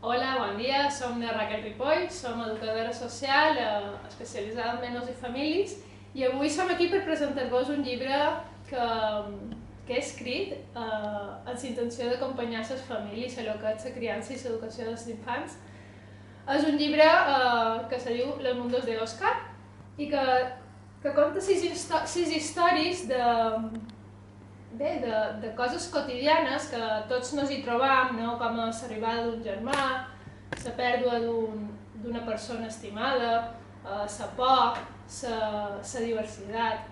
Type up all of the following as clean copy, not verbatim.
Hola, bon dia, som la Raquel Ripoll, som educadora social especialitzada en menors i famílies i avui som aquí per presentar-vos un llibre que he escrit amb la intenció d'acompanyar les famílies a lo que és la criança i l'educació dels infants. És un llibre que se diu Los mundos de Oscar i que conta sis històries de coses quotidianes que tots nos hi trobam, no? Com l'arribada d'un germà, la pèrdua d'una persona estimada, la por, la diversitat,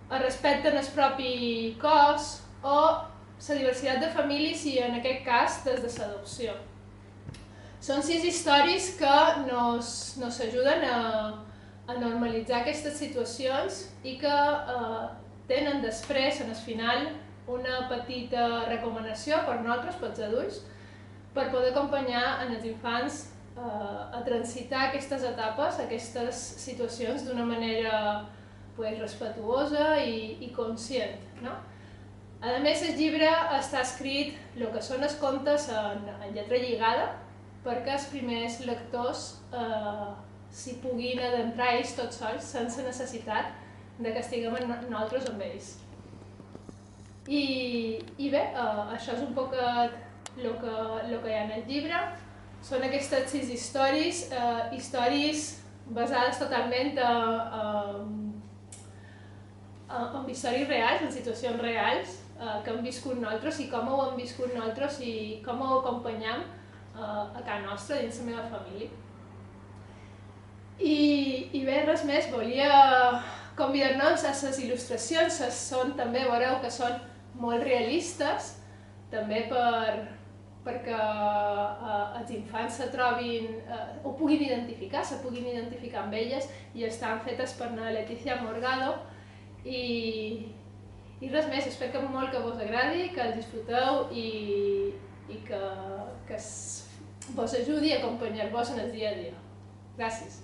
el respecte en el propi cos o la diversitat de famílies i en aquest cas des de l'adopció. Són 6 històries que nos ajuden a normalitzar aquestes situacions i que tenen després, en el final, una petita recomanació per nosaltres, pels adults, per poder acompanyar els infants a transitar aquestes etapes, aquestes situacions d'una manera respetuosa i conscient. A més, el llibre està escrit, el que són els contes, en lletra lligada, perquè els primers lectors s'hi puguin adentrar ells tots sols, sense necessitat que estiguem nosaltres amb ells. I bé, això és un poc el que hi ha en el llibre. Són aquestes 6 històries, històries basades totalment en històries reals, en situacions reals que hem viscut nosaltres i com ho hem viscut nosaltres i com ho acompanyam a casa nostra, dins la meva família. I bé, res més, volia convidar-nos a les il·lustracions, també veureu que són molt realistes, també perquè els infants se trobin, ho puguin identificar, amb elles, i estan fetes per la Leticia Morgado. I res més, espero molt que vos agradi, que el disfruteu i que vos ajudi a acompanyar-vos en el dia a dia. Gràcies.